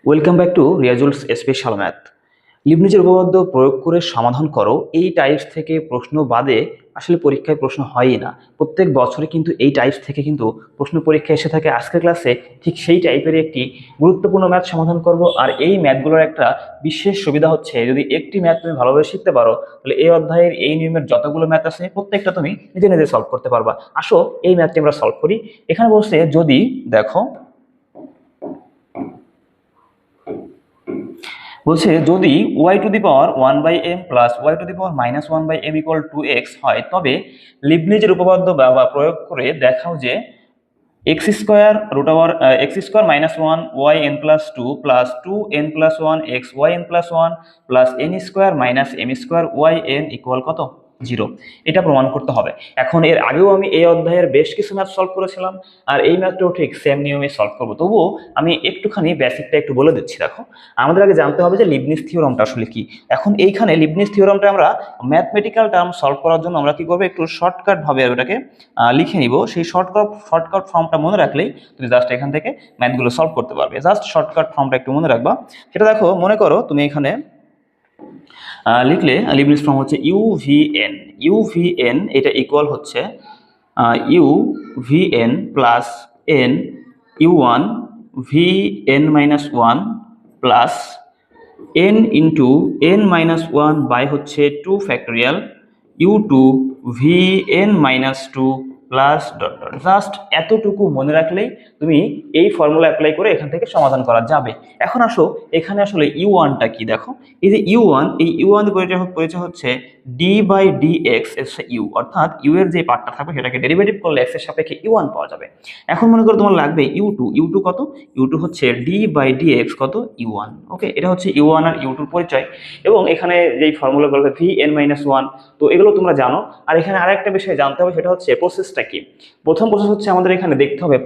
Welcome back to Riazul's special math. লিবনিজের উপপাদ্য প্রয়োগ করে সমাধান করো এই টাইপস থেকে প্রশ্ন বাদে আসলে পরীক্ষায় প্রশ্ন হয়ই না। প্রত্যেক বছরে কিন্তু এই টাইপস থেকে কিন্তু প্রশ্ন পরীক্ষা এসে থাকে। আজকের ক্লাসে ঠিক সেই টাইপের একটি গুরুত্বপূর্ণ ম্যাথ সমাধান করব। আর এই ম্যাথগুলোর একটা বিশেষ সুবিধা হচ্ছে, যদি একটি ম্যাথ তুমি ভালোভাবে শিখতে পারো তাহলে এই অধ্যায়ের এই নিয়মের যতগুলো ম্যাথ আছে প্রত্যেকটা তুমি নিজে নিজে সলভ করতে পারবা। আসো এই ম্যাথটি আমরা সলভ করি। এখানে বলছে যদি দেখো বলছে যদি Y to the power 1/m plus Y to the power -1/m equal to X হয়, তবে লিবনিজের উপপাদ্য বা প্রয়োগ করে দেখাও যে X square root over X square -1 Y N plus two plus 2n+1 X Y N plus one plus N square minus M square Y N equal কত, 0। এটা প্রমাণ করতে হবে। এখন এর আগেও আমি এই অধ্যায়ের বেশ কিছু ম্যাথ সলভ করেছিলাম, আর এই ম্যাথটাও ঠিক সেম নিয়মে সলভ করবো। তবুও আমি একটুখানি বেসিকটা একটু বলে দিচ্ছি। দেখো, আমাদের আগে জানতে হবে যে লিবনিজ থিওরামটা আসলে কি। এখন এইখানে লিবনিজ থিওরামটা আমরা ম্যাথমেটিক্যাল টার্ম সলভ করার জন্য আমরা কি করবো, একটু শর্টকাট ভাবে ওটাকে লিখে নিব। সেই শর্টকাট ফর্মটা মনে রাখলেই তুমি জাস্ট এখান থেকে ম্যাথগুলো সলভ করতে পারবে। জাস্ট শর্টকাট ফর্মটা একটু মনে রাখবা। সেটা দেখো, মনে করো তুমি এখানে লিখলে লিবনিজ ফর্ম হচ্ছে ইউভিএন, এটা ইকুয়াল হচ্ছে ইউভিএন প্লাস এন ইউ1 vn-1 plus n into n-1 by হচ্ছে 2 factorial u2 vn-2 plus dot dot. Just এতটুকু মনে রাখলেই তুমি এই ফর্মুলা অ্যাপ্লাই করে এখান থেকে সমাধান করা যাবে। এখন আসো, এখানে আসলে ইউ1টা কি দেখো। এই যে ইউ1, এই ইউ1 পরিচয় হচ্ছে D by D X U, অর্থাৎ ইউ এর যে পার্টটা থাকবে সেটাকে ডেরিভেটিভ করলে এক্স এর সাপেক্ষে ইউ1 পাওয়া যাবে। এখন মনে করো তোমার লাগবে ইউ2 কত, ইউ2 হচ্ছে ডি বাই ডি এক্স কত, ইউ1। ওকে, এটা হচ্ছে ইউ1 আর ইউ2 পরিচয়। এবং এখানে যেই ফর্মুলাগুলো vn-1, তো এগুলো তোমরা জানো। আর এখানে আরেকটা বিষয় জানতে হবে, সেটা হচ্ছে প্রসেসটা কি। প্রথম প্রসেস হচ্ছে আমাদের এখানে দেখতে হবে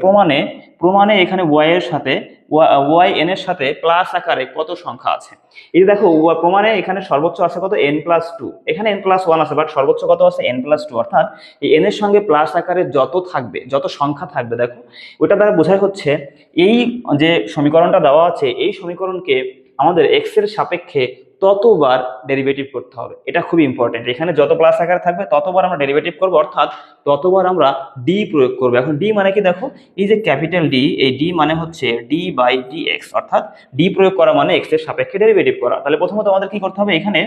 প্রমাণে এখানে ওয়াই এর সাথে ওয়াই এন এর সাথে প্লাস আকারে কত সংখ্যা আছে। এই যে দেখো, প্রমাণে এখানে সর্বোচ্চ আছে কত, n+2, এখানে n+1 আছে, বাট সর্বোচ্চ কত আছে, n+2। অর্থাৎ এই এন এর সঙ্গে প্লাস আকারে যত সংখ্যা থাকবে, দেখো ওটা দ্বারা বোঝায় হচ্ছে এই যে সমীকরণটা দেওয়া আছে, এই সমীকরণকে আমাদের এক্স এর সাপেক্ষে ততবার ডেরিভেটিভ করতে হবে। এটা খুব ইম্পর্টেন্ট। এখানে যত প্লাস আকার থাকবে ততবার আমরা ডেরিভেটিভ করবো, অর্থাৎ ততবার আমরা ডি প্রয়োগ করবো। এখন ডি মানে কি দেখো, এই যে ক্যাপিটাল ডি, এই ডি মানে হচ্ছে ডি বাই ডি এক্স, অর্থাৎ ডি প্রয়োগ করা মানে এক্স এর সাপেক্ষে ডেরিভেটিভ করা। তাহলে প্রথমত আমাদের কি করতে হবে, এখানে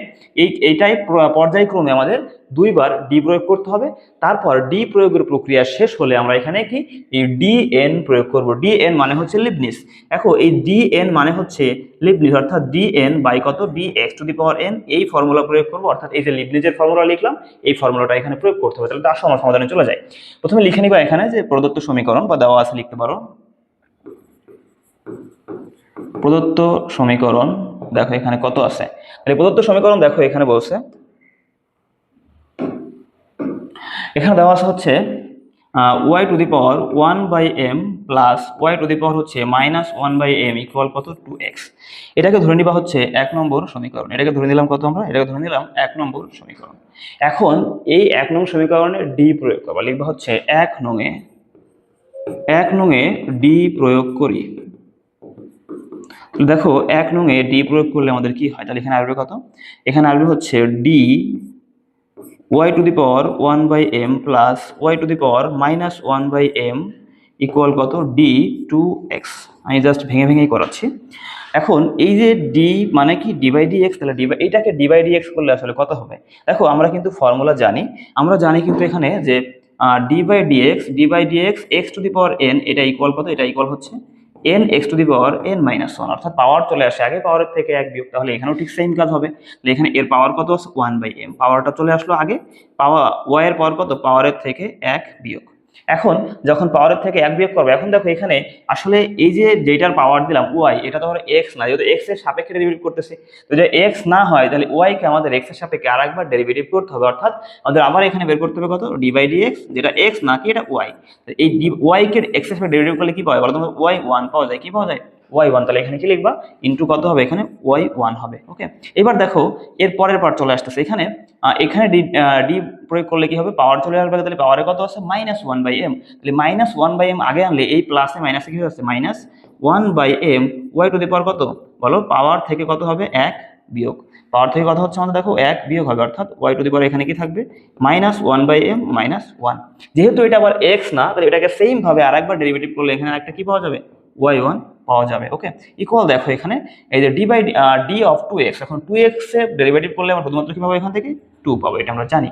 এইটাই পর্যায়ক্রমে আমাদের দুইবার ডি প্রয়োগ করতে হবে। তারপর ডি প্রয়োগের প্রক্রিয়া শেষ হলে আমরা এখানে কি এই ডি এন প্রয়োগ করবো। ডি এন মানে হচ্ছে লিবনিজ। দেখো, এই ডি এন মানে হচ্ছে লিবনিজ, অর্থাৎ ডি এন বাই কত, D x to the power N. এই ফর্মুলা প্রয়োগ করবো, অর্থাৎ এই যে লিবনিজের ফর্মুলা লিখলাম, এই ফর্মুলাটা এখানে প্রয়োগ করতে হবে। তাহলে তার সময় সমাধানে চলে যায়। প্রথমে লিখে নিবা এখানে যে প্রদত্ত সমীকরণ, বা দেওয়া আছে লিখতে পারো প্রদত্ত সমীকরণ। দেখো এখানে কত আছে, প্রদত্ত সমীকরণ দেখো এখানে বলছে, এখানে দেওয়া আছে হচ্ছে Y to the power 1/m plus Y to the power হচ্ছে -1/m ইকুয়াল কত, 2x। এটাকে ধরে নিবা হচ্ছে 1 নম্বর সমীকরণ। এটাকে ধরে নিলাম কত, আমরা এটাকে ধরে নিলাম 1 নম্বর সমীকরণ। এখন এই 1 নং সমীকরণে ডি প্রয়োগ করবা, লিখবা হচ্ছে 1 নংয়ে ডি প্রয়োগ করি। দেখো 1 নংয়ে ডি প্রয়োগ করলে আমাদের কি হয়, তাহলে এখানে আসবে কত, এখানে আসবে হচ্ছে D y to the power 1/m plus y to the power -1/m equal কত, ডি 2x। আমি জাস্ট ভেঙে করাচ্ছি। এখন এই যে ডি মানে কি, ডি বাই ডি এক্স, তাহলে এইটাকে ডি বাই ডি এক্স করলে আসলে কত হবে। দেখো আমরা কিন্তু ফর্মুলা জানি, কিন্তু এখানে যে D by D X X to the power N, এটা ইকুয়াল কত, এটা ইকুয়াল হচ্ছে N X to the power n-1, অর্থাৎ পাওয়ার চলে আসে আগে, পাওয়ারের থেকে 1 বিয়োগ। তাহলে এখানেও ঠিক সেম কাজ হবে। এখানে এর পাওয়ার কত আছে, 1/m, পাওয়ারটা চলে আসলো আগে, ওয়াই এর পাওয়ার কত, পাওয়ারের থেকে 1 বিয়োগ। এখন যখন পাওয়ারের থেকে 1 বিয়োগ করবে, এখন দেখো এখানে আসলে এই যে যেটার পাওয়ার দিলাম ওয়াই, এটা তো এক্স না, যেহেতু এক্স এর সাপেক্ষে ডেরিভেটিভ করতেছে। তো যদি এক্স না হয় তাহলে ওয়াই কে আমাদের এক্স এর সাপেক্ষে আরেকবার ডেরিভেটিভ করতে হবে, অর্থাৎ আমাদের আবার এখানে বের করতে হবে কত, ডি বাই ডি এক্স, যেটা এক্স না কি, এটা ওয়াই। এই ওয়াই কে এক্স এর সাপেক্ষে ডেরিভেটিভ করলে কি পাওয়া, বলো তোমরা, ওয়াই 1 পাওয়া যায়। কি পাওয়া যায়, y1, তাহলে এখানে কি লিখবা ইনটু কত হবে এখানে y1 হবে। ওকে, এবার দেখো এর পরের পার্ট চলে আসতেছে এখানে এখানে ডি প্রয়োগ করলে কি হবে পাওয়ার চলে আসবে, তাহলে পাওয়ারে কত আছে -1/m, তাহলে -1/m আগে আনলে এই প্লাসে মাইনাসে কি হচ্ছে -1/m y টু দি পাওয়ার কত বলো, পাওয়ার থেকে কত হবে 1 বিয়োগ, পাওয়ার থেকে কথা হচ্ছে আমাদের দেখো 1 বিয়োগ হবে, অর্থাৎ y টু দি পাওয়ার এখানে কি থাকবে -1/m -1। যেহেতু এটা আবার x না, তাহলে এটাকে সেম ভাবে আরেকবার ডেরিভেটিভ করলে এখানে একটা কি পাওয়া যাবে y1 পাওয়া যাবে। ওকে, ইকুয়াল দেখো এখানে এই যে ডি অফ 2x, এখন 2x এর ডেরিভেটিভ করলে আমরা শুধুমাত্র কি পাবো এখান থেকে 2 পাবো, এটা আমরা জানি।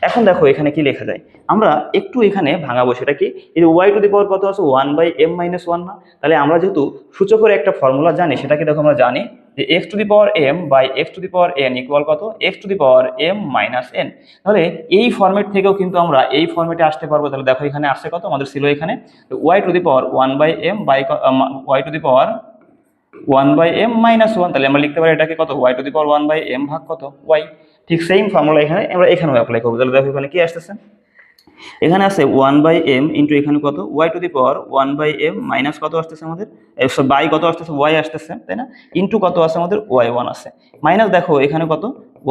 এখন দেখো এখানে কি লেখা যায়, আমরা একটু এখানে ভাঙাবো, সেটা কি এই যে y টু দি পাওয়ার কত আছে 1/m -1 না, তাহলে আমরা যেহেতু সূচকের একটা ফর্মুলা জানি, সেটা কি দেখো আমরা জানি যে x to the power m by x to the power n equal কত x to the power m - n। তাহলে এই ফরম্যাট থেকেও কিন্তু আমরা এই ফরম্যাটে আসতে পারবো। তাহলে দেখো এখানে আসছে কত আমাদের ছিল এখানে y to the power 1/m by y to the power 1/m -1, তাহলে আমরা লিখতে পারি এটাকে কত y to the power 1/m ভাগ কত y। ঠিক সেম ফর্মুলা এখানে আমরা এখানেও অ্যাপ্লাই করবো। তাহলে দেখো এখানে কি আসতেছে, এখানে আছে 1/m ইন্টু এখানে কত y to the power 1/m minus কত আসতেছে আমাদের বাই কত আসতেছে y আসতেছে, তাই না, ইন্টু কত আছে আমাদের y1 আছে, মাইনাস দেখো এখানে কত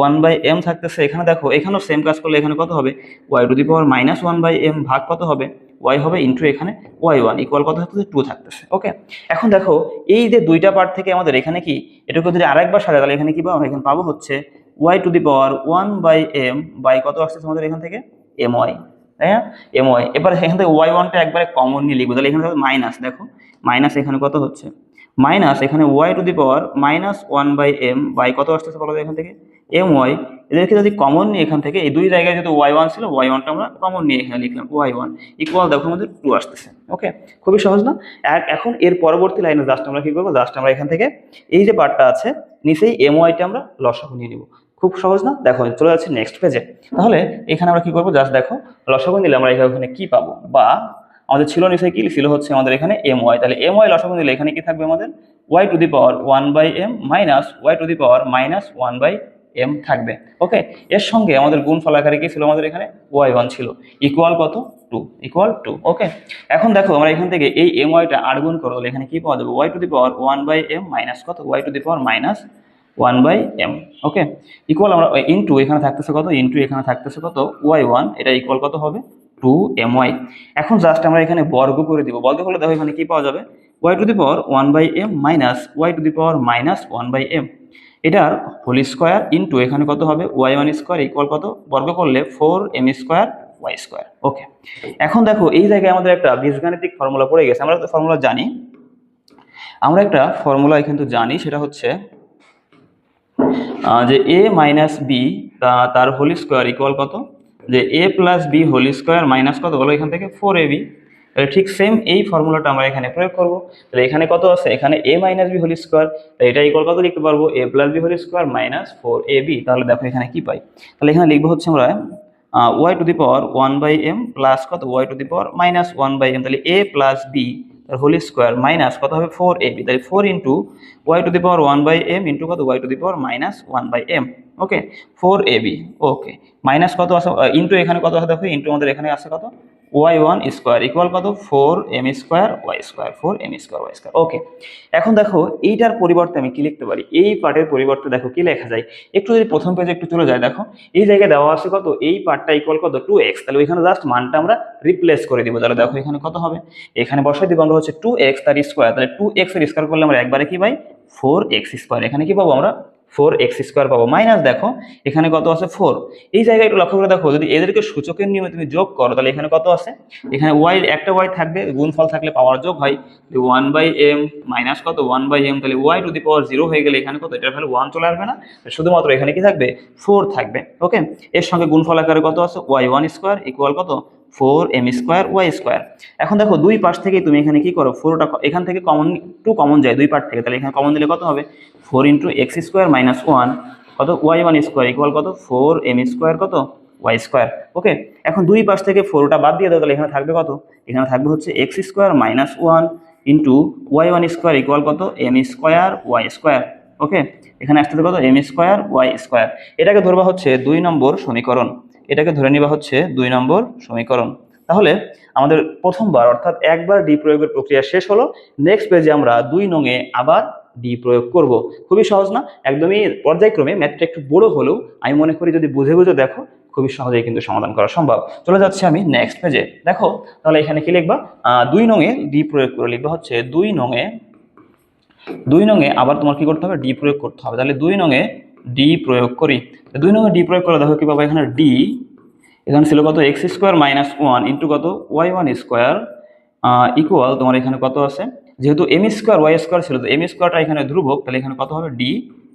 1/m থাকতেছে, এখানে দেখো এখানেও সেম কাজ করলে এখানে কত হবে y to the power -1/m ভাগ কত হবে y হবে ইন্টু এখানে y1 ইকুয়াল কত থাকতেছে 2 থাকতেছে। ওকে, এখন দেখো এই যে দুইটা পার্ট থেকে আমাদের এখানে কি এটাকে যদি আরেকবার সাজাই তাহলে এখানে কি পাবো, এখানে পাবো হচ্ছে y to the power 1/m by কত আসতেছে আমাদের এখান থেকে my, তাই না my। এবার এখান থেকে y1টা একবারে কমন নিয়ে লিখবো, তাহলে এখানে মাইনাস, দেখো মাইনাস এখানে কত হচ্ছে মাইনাস এখানে y to the power -1/m by কত আসতেছে বলো এখান থেকে my। এদেরকে যদি কমন নিয়ে এখান থেকে এই দুই জায়গায় যেহেতু y1 ছিল y1টা আমরা কমন নিয়ে এখানে লিখলাম y1 ইকুয়াল দেখো আমাদের 2 আসতেছে। ওকে, খুবই সহজ না। এখন এর পরবর্তী লাইনে জাস্ট আমরা কি করবো, জাস্ট আমরা এখান থেকে এই যে পার্টটা আছে নিচেই myটা আমরা লসাগু নিয়ে নিব। খুব সহজ না। দেখো চলে যাচ্ছে নেক্সট পেজে। তাহলে এখানে আমরা কি করবো, জাস্ট দেখো লসাগু নিলে আমরা এখানে কি পাবো, বা আমাদের ছিল নিচে কি ছিল হচ্ছে আমাদের এখানে my, তাহলে my লসাগু নিলে এখানে কি থাকবে আমাদের y to the power 1/m minus y to the power -1/m থাকবে। ওকে, এর সঙ্গে আমাদের গুণফল আকারে কি ছিল আমাদের এখানে y1 ছিল ইকুয়াল কত 2 ইকুয়াল 2। ওকে, এখন দেখো আমরা এখান থেকে এই myটা আর গুণ করো, তাহলে এখানে কি পাওয়া যাবে y to the power 1/m minus কত y to the power -1/m। Okay, equal আমরা ইনটু এখানে থাকতেছে কত ইনটু এখানে থাকতেছে কত y1, এটা ইকুয়াল কত হবে 2my। এখন জাস্ট আমরা এখানে বর্গ করে দিব, বর্গ করলে দেখো এখানে কি পাওয়া যাবে y to the power 1/m minus y to the power -1/m, এটার হোল স্কয়ার ইনটু এখানে কত হবে y1 স্কয়ার ইকুয়াল কত বর্গ করলে 4m square y square. Okay, এখন দেখো এই জায়গায় আমাদের একটা বীজগাণিতিক ফর্মুলা পড়ে গেছে, আমরা তো ফর্মুলা জানি, আমরা একটা ফর্মুলা কিন্তু জানি, সেটা হচ্ছে যে a মাইনাস বি তার হোল স্কয়ার ইকুয়াল কত, যে a plus B whole square minus কত বলো এখান থেকে 4ab। তাহলে ঠিক সেম এই ফর্মুলাটা আমরা এখানে প্রয়োগ করব। তাহলে এখানে কত আছে, এখানে a minus B whole square, এটা ইকুয়াল কত লিখতে পারবো a plus B whole square minus 4ab। তাহলে দেখো এখানে কি পাই, তাহলে এখানে লিখবো হচ্ছে আমরা y to the power 1/m plus কত y to the power -1/m, তাহলে a প্লাস বি তার হোল স্কয়ার মাইনাস কত হবে 4ab, তাহলে 4 into y to the power 1/m into কত y to the power -1/m। Okay, 4ab। Okay, minus কত আছে into এখানে কত আছে দেখো ইন্টু আমাদের এখানে আছে কত y1 স্কয়ার ইকুয়াল কত 4m square y square 4m square y square. Okay, এখন দেখো এইটার পরিবর্তে আমি কি লিখতে পারি, এই পার্টের পরিবর্তে দেখো কি লেখা যায়, একটু যদি প্রথম পেজে একটু চলে যায়, দেখো এই জায়গায় দেওয়া আছে কত এই পার্টটা ইকুয়াল কত 2x, তাহলে ওইখানে জাস্ট মানটা আমরা রিপ্লেস করে দিব। তাহলে দেখো এখানে কত হবে, এখানে বসাই দিব আমরা হচ্ছে 2x তার স্কয়ার, তাহলে 2x এর স্কয়ার করলে আমরা একবারে কি পাই 4x স্কয়ার, এখানে কি পাবো আমরা 4x স্কয়ার পাবো, মাইনাস দেখো এখানে কত আছে 4, এই জায়গায় একটু লক্ষ্য করে দেখো যদি এদেরকে সূচকের নিয়মে তুমি যোগ করো তাহলে এখানে কত আছে, এখানে y একটা y থাকবে, গুণফল থাকলে পাওয়ার যোগ হয় 1/m মাইনাস কত 1/m, তাহলে y টু দি পাওয়ার 0 হয়ে গেলে এখানে কত এটার ভ্যালু 1 চলে আসবে না, শুধুমাত্র এখানে কি থাকবে 4 থাকবে। ওকে, এর সঙ্গে গুণফল আকারে কত আছে y1 স্কয়ার ইকুয়াল কত 4m স্কয়ার y স্কয়ার। এখন দেখো দুই পাশ থেকে তুমি এখানে কি করো 4টা এখান থেকে কমন টু কমন যায় দুই পাশ থেকে, তাহলে এখানে কমন দিলে কত হবে 4 ইন্টু x স্কয়ার মাইনাস 1 কত y1 স্কয়ার ইকুয়াল কত 4m স্কয়ার কত y স্কয়ার। ওকে, এখন দুই পাশ থেকে 4টা বাদ দিয়ে দাও, তাহলে এখানে থাকবে কত, এখানে থাকবে হচ্ছে x square minus 1 into y1 square equal কত m স্কয়ার y স্কয়ার। ওকে, এখানে আসতে কত m স্কয়ার y স্কয়ার, এটাকে ধরবা হচ্ছে 2 নম্বর সমীকরণ, এটাকে ধরে নিবা হচ্ছে 2 নম্বর সমীকরণ। তাহলে আমাদের প্রথমবার অর্থাৎ একবার ডি প্রয়োগের প্রক্রিয়া শেষ হলো, নেক্সট পেজে আমরা 2 নং এ আবার ডি প্রয়োগ করব। খুবই সহজ না? একদমই পর্যায়ক্রমে, ম্যাথটা একটু বড় হলেও আমি মনে করি যদি বুঝে বুঝে দেখো খুবই সহজেই কিন্তু সমাধান করা সম্ভব। চলে যাচ্ছে আমি নেক্সট পেজে। দেখো তাহলে এখানে কি লিখবা, 2 নং এ ডি প্রয়োগ করে লিখবা হচ্ছে 2 নং এ আবার তোমার কি করতে হবে, ডি প্রয়োগ করতে হবে। তাহলে 2 নং এ ডি প্রয়োগ করি। 2 নং এ ডি প্রয়োগ করে দেখো কি পাবো, এখানে ডি, এখানে ছিল কত এক্স স্কোয়ার মাইনাস 1 ইন্টু কত y1 স্কোয়ার ইকুয়াল তোমার এখানে কত আছে, যেহেতু এম স্কোয়ার ওয়াই স্কোয়ার ছিল তো এম স্কোয়ারটা এখানে ধ্রুবক, তাহলে এখানে কত হবে ডি,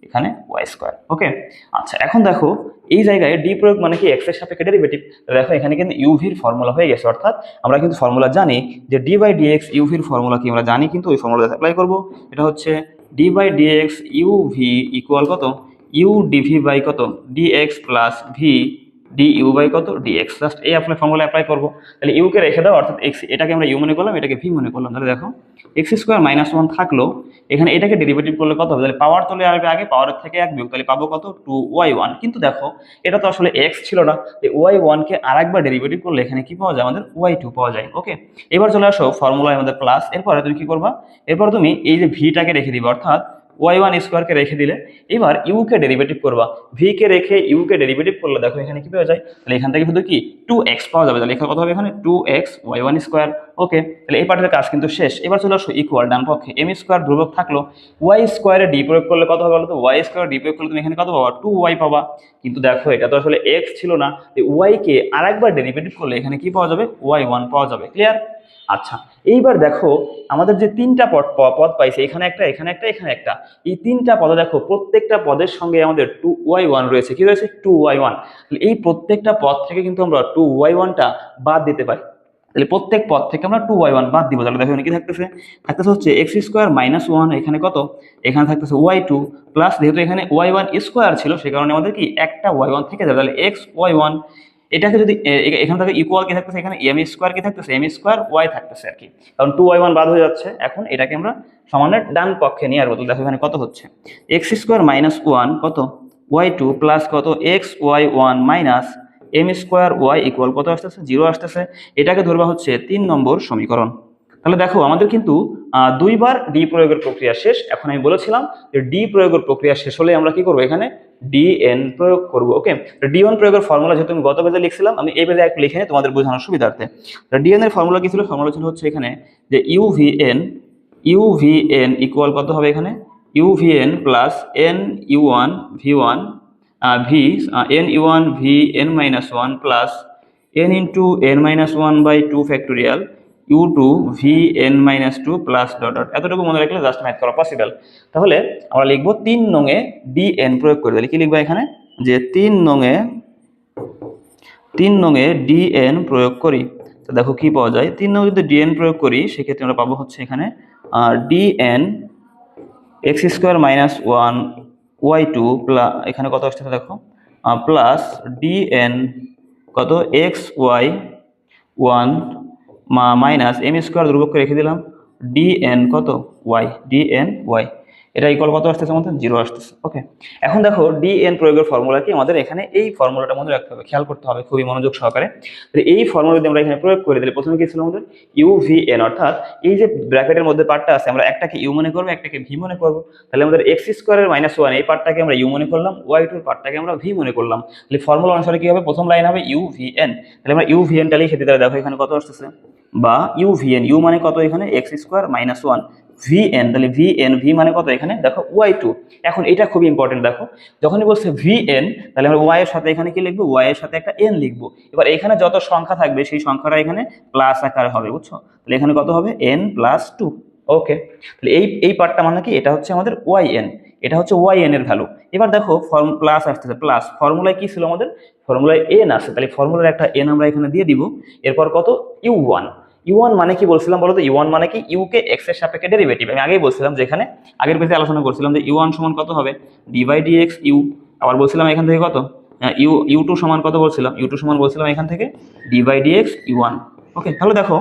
এখানে ওয়াই স্কোয়ার। ওকে, আচ্ছা এখন দেখো এই জায়গায় ডি প্রয়োগ মানে কি এক্স এর সাপেক্ষে ডেরিভেটিভ। দেখো এখানে কিন্তু ইউভির ফর্মুলা হয়ে গেছে, অর্থাৎ আমরা কিন্তু ফর্মুলা জানি যে ডি বাই ডিএক্স ইউভির ফর্মুলা কি আমরা জানি, কিন্তু ওই ফর্মুলা অ্যাপ্লাই করব। এটা হচ্ছে D by DX UV equal কত ইউ ডিভি বাই কত DX plus V D U by কত ডিএক্স। জাস্ট এই আপনার ফর্মুলা অ্যাপ্লাই করবো। তাহলে ইউকে রেখে দাও, অর্থাৎ এক্স এটাকে আমরা ইউ মনে করলাম, এটাকে ভি মনে করলাম। তাহলে দেখো এক্স স্কোয়ার মাইনাস 1 থাকলো, এখানে এটাকে ডেরিভেটিভ করলে কত হবে, তাহলে পাওয়ার চলে আসবে আগে, পাওয়ারের থেকে 1 বিয়োগ, তাহলে পাবো কত 2y1। কিন্তু দেখো এটা তো আসলে এক্স ছিল না, y1 কে আরেকবার ডেরিভেটিভ করলে এখানে কি পাওয়া যায়, আমাদের y2 পাওয়া যায়। ওকে, এবার চলে আসো ফর্মুলায় আমাদের প্লাস, এরপরে তুমি কি করবা, এরপর তুমি এই যে ভিটাকে রেখে দিবা, অর্থাৎ y1 স্কোয়ারকে রেখে দিলে এবার ইউ কে ডেরিভেটিভ করবা, ভি কে রেখে ইউ কে ডেরিভেটিভ করলে দেখো এখানে কি পাওয়া যায়, তাহলে এখান থেকে শুধু কি 2x পাওয়া যাবে। তাহলে এখানে কত হবে, এখানে 2x y1 স্কোয়ার। ওকে, তাহলে এই পার্টের কাজ কিন্তু শেষ। এবার চলে আসো ইকুয়াল, ডান পক্ষে এম স্কোয়ার ধ্রুবক থাকলো, ওয়াই স্কোয়ারে ডি প্রয়োগ করলে কত হবে বলো তো, ওয়াই স্কোয়ার ডি প্রয়োগ করলে তুমি এখানে কত পাবা 2y পাবা। কিন্তু দেখো এটা তো আসলে x ছিল না, ওয়াই কে আরেকবার ডেরিভেটিভ করলে এখানে কি পাওয়া যাবে, y1 পাওয়া যাবে। ক্লিয়ার? আচ্ছা এইবার দেখো আমাদের যে তিনটা পদ পাইছে, এখানে একটা, এখানে একটা, এখানে একটা, এই তিনটা পদে দেখো প্রত্যেকটা পদের সঙ্গে আমাদের 2y1 রয়েছে। কি রয়েছে, 2y1। এই প্রত্যেকটা পদ থেকে কিন্তু আমরা 2y1টা বাদ দিতে পারি। তাহলে প্রত্যেক পদ থেকে আমরা 2y1 বাদ দিব। তাহলে দেখো কি থাকতেছে, হচ্ছে এক্স স্কোয়ার মাইনাস 1, এখানে কত, এখানে থাকতেছে y2 প্লাস, যেহেতু এখানে y1 স্কোয়ার ছিল সে কারণে আমাদের কি একটা y1 থেকে যাবে, তাহলে এক্স y1। এটাকে যদি এখান থেকে ইকুয়াল কি থাকতেছে, এখানে এম স্কোয়ার কি থাকতেছে, এম স্কোয়ার ওয়াই থাকতেছে আর কি, কারণ 2y1 বাদ হয়ে যাচ্ছে। এখন এটাকে আমরা সমানের ডান পক্ষে নিয়ে আসবো। দেখো এখানে কত হচ্ছে, এক্স স্কোয়ার মাইনাস 1 কত y2 প্লাস কত X y1 minus M square Y equal কত আসতেছে, 0 আসতেছে। এটাকে ধরবা হচ্ছে 3 নম্বর সমীকরণ। তাহলে দেখো আমাদের কিন্তু দুইবার ডি প্রয়োগের প্রক্রিয়া শেষ। এখন আমি বলেছিলাম যে ডি প্রয়োগের প্রক্রিয়া শেষ হলে আমরা কি করবো, এখানে ডিএন প্রয়োগ করব। ওকে, ডিএন প্রয়োগের ফর্মুলা যেহেতু আমি গত পেজে লিখছিলাম, আমি এই পেজে একটু লিখে নিই তোমাদের বোঝানোর সুবিধার্থে। ডিএন এর ফর্মুলা কি ছিল, ফর্মুলা ছিল হচ্ছে এখানে যে ইউভিএন ইকুয়াল কত হবে, এখানে ইউভিএন প্লাস এন ইউ1 ভি1 ভি এন ইউ1 V N minus 1 plus N into N minus 1 by 2 factorial u2 vn minus 2 plus dot dot. এতটুকু মনে রাখলে জাস্ট ম্যাথ করা পসিবল। তাহলে আমরা লিখবো 3 নং এ dn প্রয়োগ করে দিলে কি লিখবো এখানে, যে 3 নং এ dn প্রয়োগ করি। তো দেখো কি পাওয়া যায়, 3 নং যদি dn প্রয়োগ করি সেক্ষেত্রে আমরা পাবো হচ্ছে এখানে dn x square minus 1 y2 plus, এখানে কত আসছে দেখো প্লাস dn কত x y1 minus M square ধ্রুবককে রেখে দিলাম ডিএন কত ওয়াই, ডিএন ওয়াই। এটা ইকুয়াল কত আসতেছে, আমাদের 0 আসতেছে। ওকে, এখন দেখো ডিএন প্রয়োগের ফর্মুলা কি, আমাদের এখানে এই ফর্মুলাটা মনে রাখতে হবে, খেয়াল করতে হবে খুবই মনোযোগ সহকারে। এই ফর্মুলা যদি আমরা এখানে প্রয়োগ করে দিলে প্রথমে কি ছিল আমাদের ইউভিএন, অর্থাৎ এই যে ব্র্যাকেটের মধ্যে পার্টটা আছে আমরা একটাকে ইউ মনে করবো, একটাকে ভি মনে করবো। তাহলে আমাদের এক্স স্কোয়ারের মাইনাস 1 এই পার্টটাকে আমরা ইউ মনে করলাম, y2 পার্টটাকে আমরা ভি মনে করলাম। তাহলে ফর্মুলা অনুসারে কি হবে, প্রথম লাইন হবে ইউভিএন। তাহলে আমরা ইউভিএনটা লিখে দিতে, দেখো এখানে কত আসতেছে, বা ইউভিএন, ইউ মানে কত এখানে এক্স স্কোয়ার মাইনাস 1 ভিএন, তাহলে ভিএন, ভি মানে কত এখানে দেখো y2। এখন এটা খুব ইম্পর্টেন্ট, দেখো যখনই বলছে ভিএন তাহলে আমরা ওয়াই এর সাথে এখানে কি লিখবো, ওয়াই এর সাথে একটা এন লিখবো। এবার এখানে যত সংখ্যা থাকবে সেই সংখ্যাটা এখানে প্লাস আকারে হবে, বুঝছো? তাহলে এখানে কত হবে n প্লাস 2। ওকে, তাহলে এই পার্টটা মানে কি, এটা হচ্ছে আমাদের ওয়াই এন, এটা হচ্ছে ওয়াই এন এর ভ্যালু। এবার দেখো প্লাস আসতেছে, প্লাস ফর্মুলায় কি ছিল আমাদের, ফর্মুলায় এন আছে, তাহলে ফর্মুলার একটা এন আমরা এখানে দিয়ে দিব। এরপর কত ইউ1, ইউ1 মানে কি বলছিলাম বলতো, ইউ1 মানে কি ইউ কে এক্স এর সাপেক্ষে ডেরিভেটিভ। আমি আগেই বলছিলাম যে এখানে আগের পেজে আলোচনা করছিলাম যে ইউ1 সমান কত হবে D by D X U. আবার বলছিলাম এখান থেকে কত ইউ2 সমান কত বলছিলাম, ইউ2 সমান বলছিলাম এখান থেকে ডি বাই ডি এক্স ইউ1। ওকে, তাহলে দেখো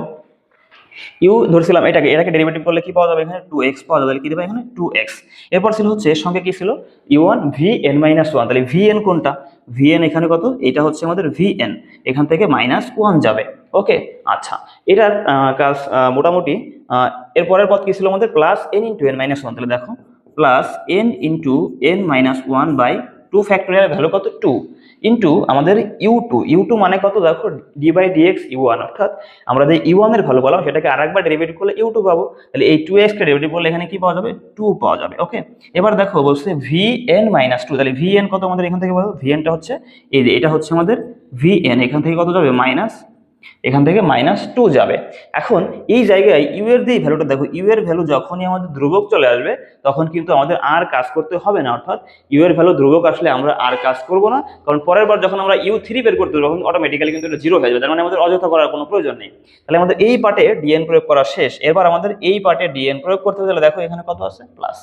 ইউ ধরছিলাম এটাকে ডেরিভেটিভ করলে কি পাওয়া যাবে, এখানে 2x পাওয়া যাবে, তাহলে কি দেবে এখানে 2x। এরপর ছিল হচ্ছে সঙ্গে কি ছিল u1 vn-1, তাহলে vn কোনটা, vn এখানে কত, এটা হচ্ছে আমাদের vn, এখান থেকে -1 যাবে। ওকে, আচ্ছা, এটার কাজ মোটামুটি। এরপরের পদ কি ছিল আমাদের প্লাস n ইন্টু n-1, তাহলে দেখো plus n into n-1 by 2 factorial value কত 2 ইন্টু আমাদের u2 মানে কত দেখো ডি বাই ডিএক্স u1, অর্থাৎ আমরা যে u1 এর ভ্যালু বললাম সেটাকে আরেকবার ডেরিভেটিভ করলে u2 পাবো, তাহলে এই 2x কে ডেরিভেটিভ করলে এখানে কি পাওয়া যাবে 2 পাওয়া যাবে। ওকে, এবার দেখো বলছে vn-2, তাহলে vn কত আমাদের এখান থেকে পাবো, vnটা হচ্ছে এই যে এটা হচ্ছে আমাদের vn, এখান থেকে কত যাবে এখান থেকে -2 যাবে। এখন এই জায়গায় ইউ এর দিয়ে ভ্যালুটা দেখো, ইউ এর ভ্যালু যখনই আমাদের ধ্রুবক চলে আসবে তখন কিন্তু আমাদের আর কাজ করতে হবে না, অর্থাৎ ইউ এর ভ্যালু ধ্রুবক আসলে আমরা আর কাজ করব না, কারণ পরের বার যখন আমরা u3 বের করতে যাবো তখন অটোমেটিক্যালি কিন্তু এটা 0 হয়ে যাবে, তার মানে আমাদের অযথা করার কোনো প্রয়োজন নেই। তাহলে আমাদের এই পার্টে ডিএন প্রয়োগ করা শেষ, এবার আমাদের এই পার্টে ডিএন প্রয়োগ করতে হলে দেখো এখানে কত আছে প্লাস,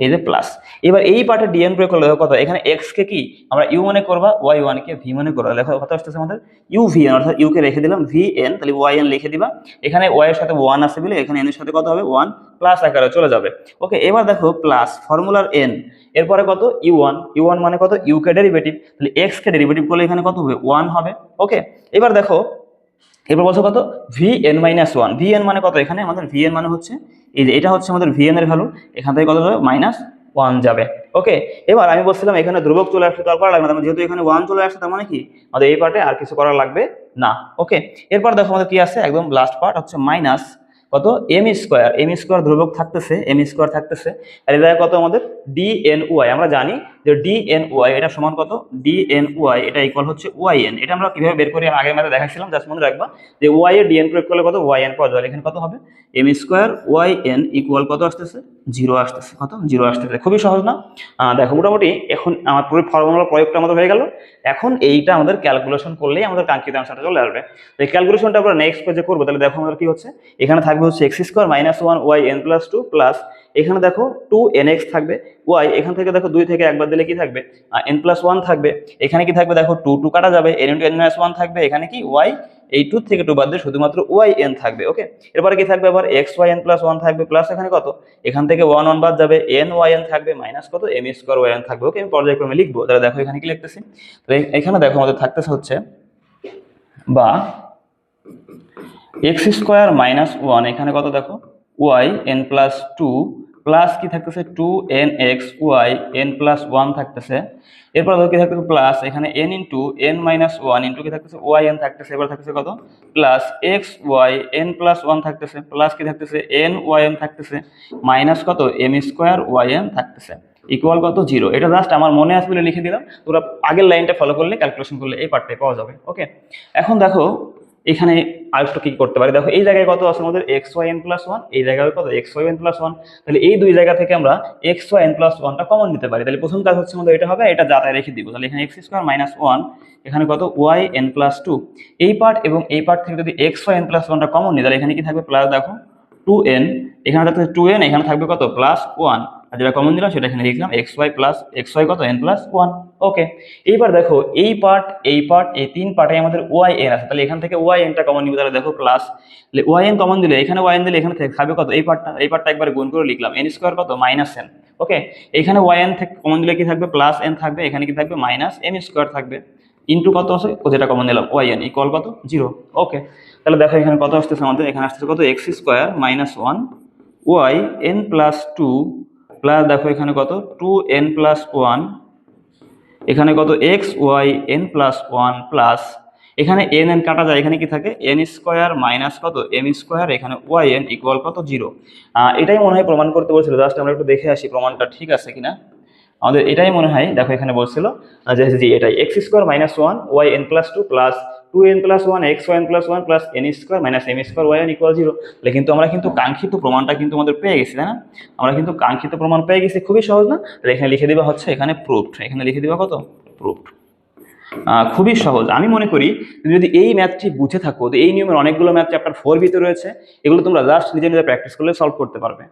এই যে প্লাস। এবার এই পার্টে ডিএন প্রয়োগ করলে দেখো কত, এখানে এক্স কে কি আমরা ইউ মনে করবা, ওয়াই ওয়ান কে ভি মনে করবা, দেখো কত আসতেছে আমাদের ইউ ভি এন, অর্থাৎ ইউ কে রেখে দিলাম ভি এন, তাহলে ওয়াই এন লিখে দিবা, এখানে ওয়াই এর সাথে 1 আছে বলে এখানে এন এর সাথে কত হবে 1 প্লাস আকারে চলে যাবে। ওকে, এবার দেখো প্লাস ফর্মুলার এন, এরপরে কত ইউ ওয়ান মানে কত ইউ কে ডেরিভেটিভ, তাহলে এক্স কে ডেরিভেটিভ করলে এখানে কত হবে 1 হবে। ওকে, এবার দেখো এবার বলছো কত vn-1, vn মানে কত, এখানে আমাদের vn মানে হচ্ছে এই যে এটা হচ্ছে আমাদের vn এর ভ্যালু, এখান থেকে কত যাবে -1 যাবে। ওকে, এবার আমি বলছিলাম এখানে ধ্রুবক চলে আসলে তো আর করা লাগবে না, যেহেতু এখানে 1 চলে আসছে তার মানে কি আমাদের এই পার্টে আর কিছু করা লাগবে না। ওকে, এরপর দেখো আমাদের কি আছে, একদম লাস্ট পার্ট হচ্ছে মাইনাস কত এম স্কোয়ার ধ্রুবক থাকতেছে, আর এটা কত আমাদের dny, আমরা জানি যে dny এটা সমান কত, dny এটা ইকুয়াল হচ্ছে yn, এটা আমরা কিভাবে বের করি আগের ম্যাথে দেখাইছিলাম, জাস্ট মনে রাখবা যে y এর dn প্রয়োগ করলে কত yn পাওয়া যাবে, এখানে কত হবে m2 yn ইকুয়াল কত আসতেছে 0 আসতেছে, কত 0 আসতেছে, খুবই সহজ না। দেখো মোটামুটি এখন আমার পুরো ফর্মুলা প্রয়োগটা আমাদের হয়ে গেল, এখন এইটা আমাদের ক্যালকুলেশন করলেই আমাদের কাঙ্ক্ষিত আনসারটা চলে আসবে। এই ক্যালকুলেশনটা আমরা নেক্সট পেজে করবো, তাহলে দেখো আমাদের কি হচ্ছে, এখানে থাকবে হচ্ছে x² - 1yn+2 প্লাস এখানে দেখো 2nx থাকবে y, এখান থেকে দেখো 2 থেকে একবার দিলে কি থাকবে n+1 থাকবে, এখানে কি থাকবে দেখো 2 কাটা যাবে, n × n-1 থাকবে, এখানে কি y এই 2 থেকে 2 বাদ দিয়ে শুধুমাত্র yn থাকবে। ওকে, এরপরে কি থাকবে আবার xyn+1 থাকবে প্লাস এখানে কত, এখান থেকে 1 বাদ যাবে, nyn থাকবে মাইনাস কত m² থাকবে। ওকে, আমি পর্যায়ক্রমে লিখবো, তাহলে দেখো এখানে কি লিখতেছি, তাহলে এখানে দেখো আমাদের থাকতেছে হচ্ছে বা x² - 1, এখানে কত দেখো yn+2 প্লাস কি থাকতেছে 2nx y n+1 থাকতেছে, এরপর দেখো কি থাকতেছে প্লাস এখানে n ইন্টু n-1 ইন্টু কি থাকতেছে yn থাকতেছে, এবার থাকতেছে কত প্লাস xy n+1 থাকতেছে প্লাস কি থাকতেছে nyn থাকতেছে মাইনাস কত m²yn থাকতেছে ইকুয়াল কত 0। এটা জাস্ট আমার মনে আসবে বলে লিখে দিলাম, তোমরা আগের লাইনটা ফলো করলে ক্যালকুলেশন করলে এই পার্টটাই পাওয়া যাবে। ওকে, এখন দেখো এখানে আরেকটু কি করতে পারি, দেখো এই জায়গায় কত আছে আমাদের xyn+1, এই জায়গায় কত xyn+1, তাহলে এই দুই জায়গা থেকে আমরা xyn+1টা কমন নিতে পারি, তাহলে প্রথম কাজ হচ্ছে আমাদের এটা হবে, এটা যাতায় রেখে দিব, তাহলে এখানে x² - 1 এখানে কত yn+2, এই পার্ট এবং এই পার্ট থেকে যদি xyn+1টা কমন নিই তাহলে এখানে কি থাকবে প্লাস দেখো 2n, এখানে থাকবে 2n, এখানে থাকবে কত +1, আর যেটা কমন দিলাম সেটা এখানে লিখলাম xy কত n+1। ওকে, এইবার দেখো এই পার্ট এই তিন পার্টে আমাদের yn আছে, তাহলে এখান থেকে ynটা কমন নিব, তাহলে দেখো প্লাস yn কমন দিলে এখানে yn দিলে এখানে থাকবে কত এই পার্টটা একবার গুণ করে লিখলাম n² কত -n। ওকে, এখানে yn থেকে কমন দিলে কি থাকবে প্লাস n থাকবে, এখানে কি থাকবে -m² থাকবে ইন্টু কত আছে যেটা কমন দিলাম yn ইকুয়াল কত 0। ওকে, তাহলে দেখো এখানে কত আসতেছে আমাদের, এখানে আসতেছে কত x² - 1 y n+2 প্লাস দেখো এখানে কত 2n+1, এখানে কত xy n+1 প্লাস এখানে n কাটা যায়, এখানে কি থাকে n² মাইনাস কত m², এখানে yn ইকুয়াল কত 0। এটাই মনে হয় প্রমাণ করতে বলছিল, জাস্ট আমরা একটু দেখে আসি প্রমাণটা ঠিক আছে কিনা। আমাদের এটাই মনে হয়, দেখো এখানে বলছিল যে এটাই x² - 1 y n+2 plus 2n+1 xyn+1 plus n² - m² yn equal 0। কিন্তু আমরা কিন্তু কাঙ্ক্ষিত প্রমাণটা কিন্তু আমাদের পেয়ে গেছি, তাই না, আমরা কিন্তু কাঙ্ক্ষিত প্রমাণ পেয়ে গেছি, খুবই সহজ না। তাহলে এখানে লিখে দিবা হচ্ছে এখানে প্রুফড, এখানে লিখে দিবা কত প্রুফড, খুবই সহজ। আমি মনে করি যদি এই ম্যাথটি বুঝে থাকো, তো এই নিয়মের অনেকগুলো ম্যাথ চ্যাপ্টার 4 ভিতরে রয়েছে, এগুলো তোমরা জাস্ট নিজে নিজে প্র্যাকটিস করলে সলভ করতে পারবে।